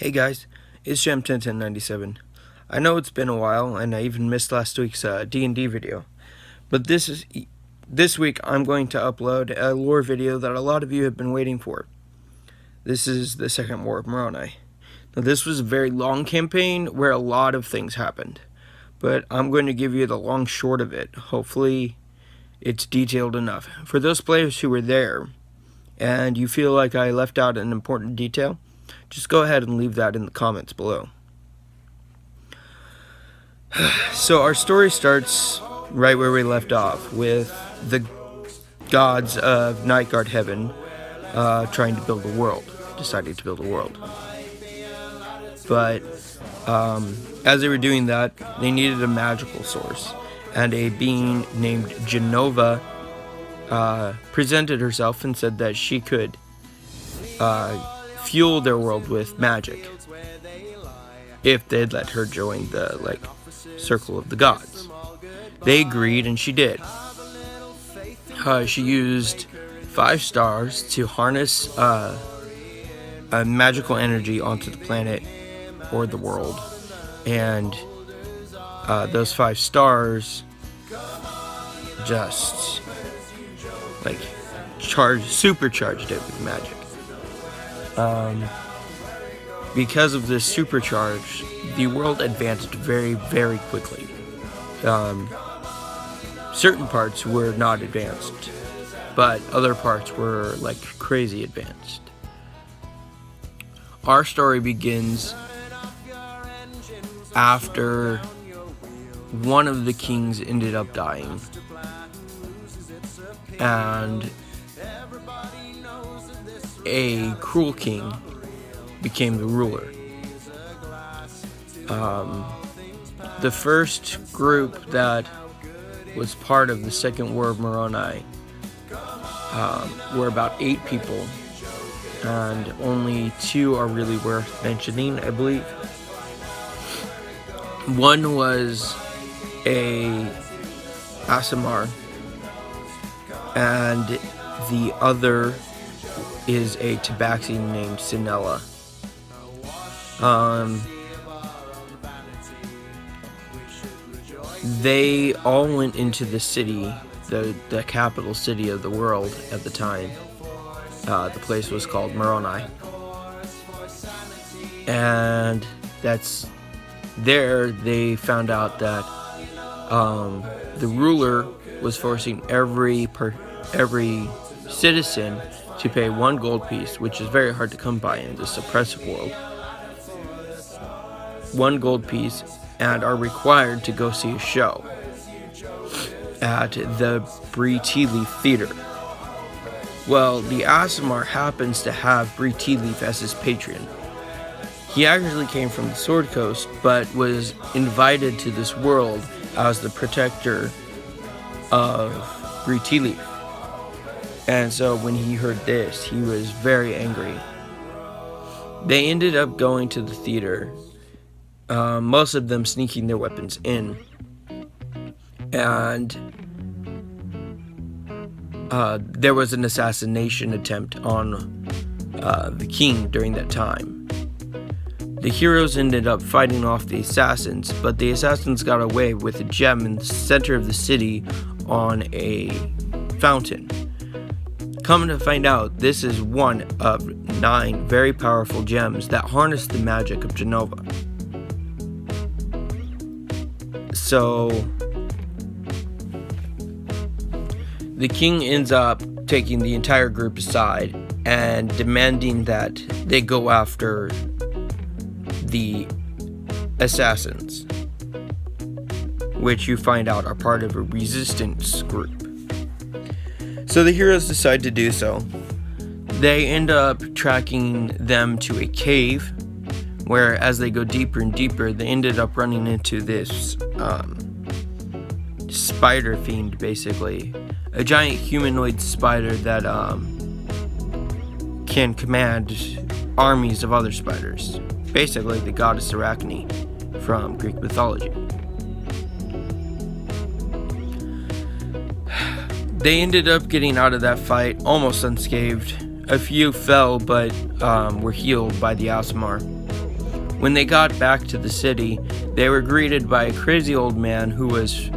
Hey guys, it's Jam101097. I know it's been a while, and I even missed last week's D&D video, but this week I'm going to upload a lore video that a lot of you have been waiting for. This is the Second War of Maroni. Now this was a very long campaign where a lot of things happened, but I'm going to give you the long short of it. Hopefully it's detailed enough. For those players who were there, and you feel like I left out an important detail, just go ahead and leave that in the comments below. So our story starts right where we left off, with the gods of Nightguard Heaven trying to build a world, deciding to build a world. But as they were doing that, they needed a magical source, and a being named Jenova presented herself and said that she could fuel their world with magic if they'd let her join the circle of the gods. They agreed, and she did. She used 5 stars to harness a magical energy onto the planet or the world, and those 5 stars just supercharged it with magic. Because of this supercharge, the world advanced very, very quickly. Certain parts were not advanced, but other parts were crazy advanced. Our story begins after one of the kings ended up dying, and a cruel king became the ruler. The first group that was part of the Second War of Maroni were about 8 people, and only 2 are really worth mentioning, I believe. One was a Aasimar, and the other is a Tabaxi named Sinella. They all went into the city, the capital city of the world at the time. The place was called Maroni. And there they found out that the ruler was forcing every citizen to pay 1 gold piece, which is very hard to come by in this oppressive world. 1 gold piece, and are required to go see a show at the Bree Tea Leaf Theater. Well, the Aasimar happens to have Bree Tea Leaf as his patron. He actually came from the Sword Coast, but was invited to this world as the protector of Bree Tea Leaf. And so when he heard this, he was very angry. They ended up going to the theater, most of them sneaking their weapons in. And there was an assassination attempt on the king during that time. The heroes ended up fighting off the assassins, but the assassins got away with a gem in the center of the city on a fountain. Coming to find out, this is one of 9 very powerful gems that harness the magic of Jenova. So the king ends up taking the entire group aside and demanding that they go after the assassins, which you find out are part of a resistance group. So the heroes decide to do so. They end up tracking them to a cave, where as they go deeper and deeper, they ended up running into this spider fiend, basically. A giant humanoid spider that can command armies of other spiders. Basically the goddess Arachne from Greek mythology. They ended up getting out of that fight almost unscathed. A few fell, but were healed by the Aasimar. When they got back to the city, they were greeted by a crazy old man who was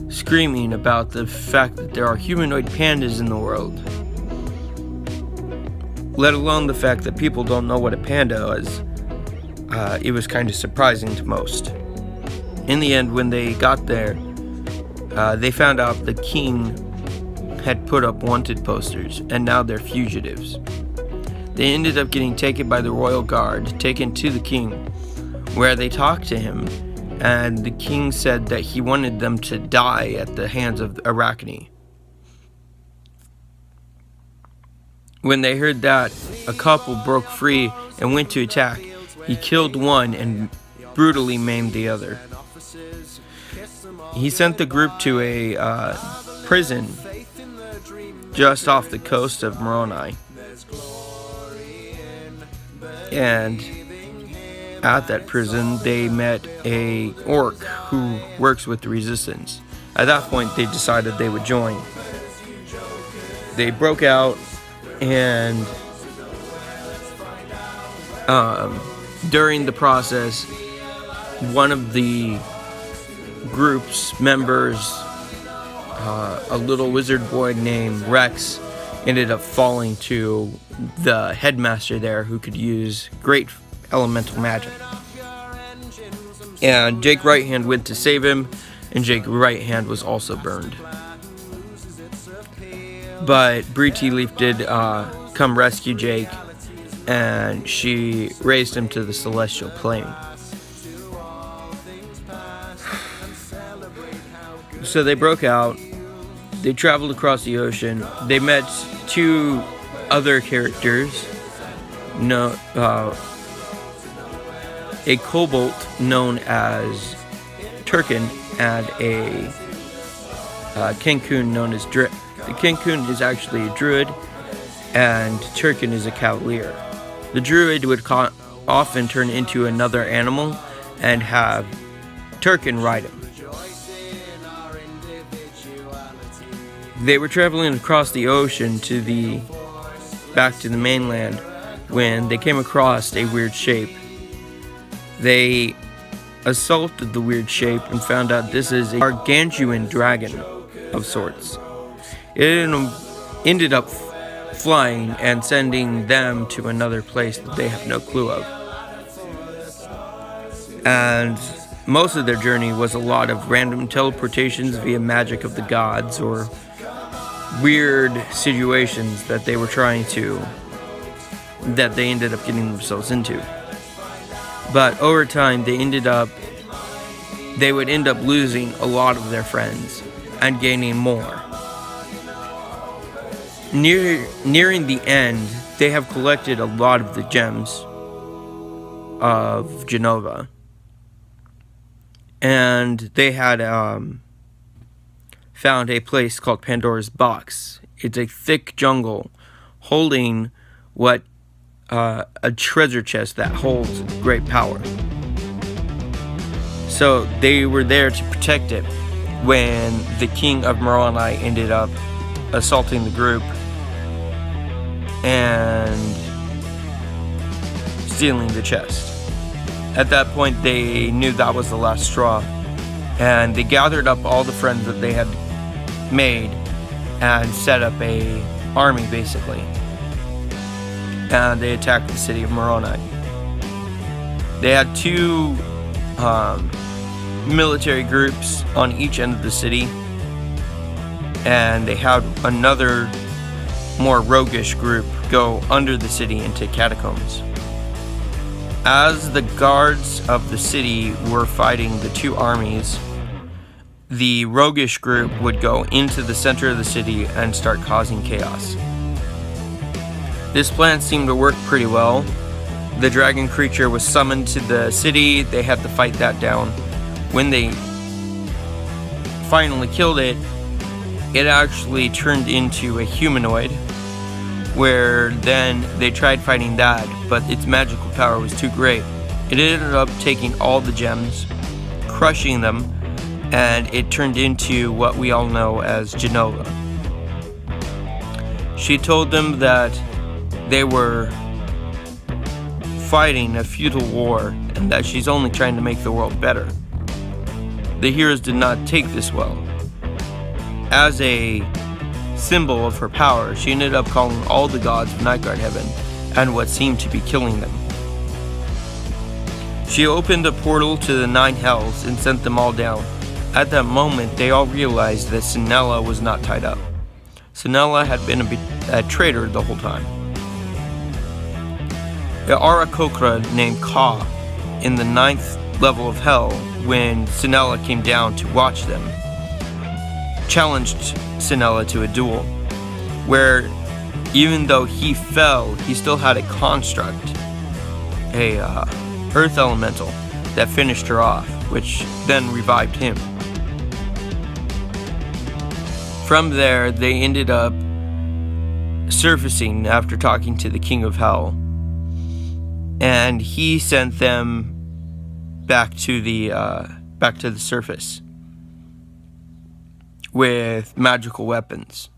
screaming about the fact that there are humanoid pandas in the world. Let alone the fact that people don't know what a panda is. It was kind of surprising to most. In the end, when they got there, they found out the king had put up wanted posters, and now they're fugitives. They ended up getting taken by the royal guard, taken to the king, where they talked to him, and the king said that he wanted them to die at the hands of Arachne. When they heard that, a couple broke free and went to attack. He killed one and brutally maimed the other. He sent the group to a prison just off the coast of Maroni. And at that prison, they met a orc who works with the resistance. At that point, they decided they would join. They broke out, and during the process, one of the group's members, a little wizard boy named Rex, ended up falling to the headmaster there, who could use great elemental magic. And Jake Righthand went to save him, and Jake Righthand was also burned. But Bree Tea Leaf did come rescue Jake, and she raised him to the celestial plane. So they broke out, they traveled across the ocean, they met two other characters, a kobold known as Turkin and a Cancun known as Drit. The Cancun is actually a druid, and Turkin is a cavalier. The druid would often turn into another animal and have Turkin ride him. They were traveling across the ocean back to the mainland when they came across a weird shape. They assaulted the weird shape and found out this is a gargantuan dragon of sorts. It ended up flying and sending them to another place that they have no clue of. And most of their journey was a lot of random teleportations via magic of the gods, or weird situations that they ended up getting themselves into. But over time, they would end up losing a lot of their friends and gaining more. Nearing the end, they have collected a lot of the gems of Jenova. And they had found a place called Pandora's Box. It's a thick jungle holding a treasure chest that holds great power. So they were there to protect it when the king of Maroni ended up assaulting the group and stealing the chest. At that point, they knew that was the last straw, and they gathered up all the friends that they had made and set up a army, basically. And they attacked the city of Maroni. They had two military groups on each end of the city, and they had another more roguish group go under the city into catacombs. As the guards of the city were fighting the two armies, the roguish group would go into the center of the city and start causing chaos. This plan seemed to work pretty well. The dragon creature was summoned to the city. They had to fight that down. When they finally killed it, it actually turned into a humanoid, where then they tried fighting that, but its magical power was too great. It ended up taking all the gems, crushing them, and it turned into what we all know as Jenova. She told them that they were fighting a futile war and that she's only trying to make the world better. The heroes did not take this well. As a symbol of her power, she ended up calling all the gods of Nightguard Heaven and what seemed to be killing them. She opened a portal to the 9 hells and sent them all down. At that moment, they all realized that Sinella was not tied up. Sinella had been a traitor the whole time. The Arakokra named Ka in the 9th level of hell, when Sinella came down to watch them, challenged Sinella to a duel, where even though he fell, he still had a construct, a earth elemental, that finished her off, which then revived him. From there, they ended up surfacing after talking to the King of Hell, and he sent them back to the surface with magical weapons.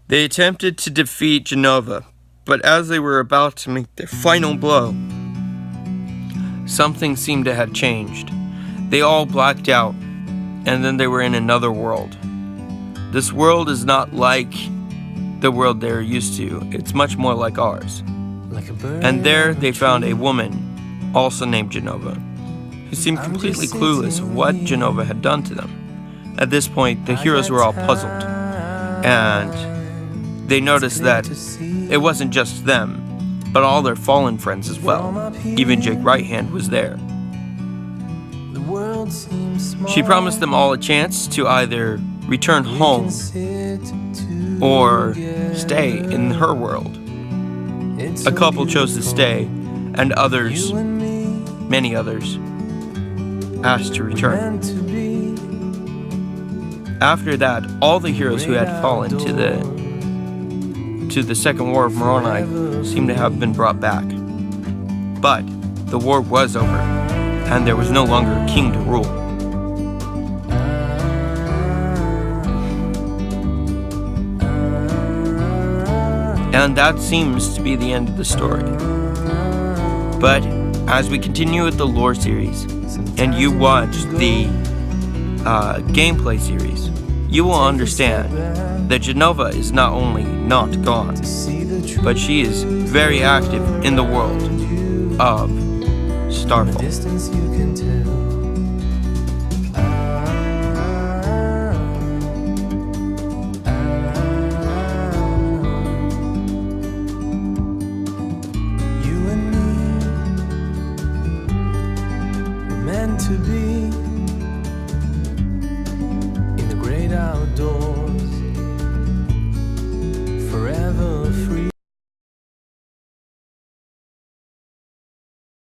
They attempted to defeat Jenova, but as they were about to make their final blow, something seemed to have changed. They all blacked out, and then they were in another world. This world is not like the world they're used to. It's much more like ours. And there they found a woman, also named Jenova, who seemed completely clueless of what Jenova had done to them. At this point, the heroes were all puzzled, and they noticed that it wasn't just them, but all their fallen friends as well. Even Jake Righthand was there. She promised them all a chance to either return home or stay in her world. A couple chose to stay, and others, many others, asked to return. After that, all the heroes who had fallen to the Second War of Maroni seemed to have been brought back. But the war was over, and there was no longer a king to rule. And that seems to be the end of the story. But as we continue with the lore series, and you watch the gameplay series, you will understand that Jenova is not only not gone, but she is very active in the world of Starfall. You and me were meant to be.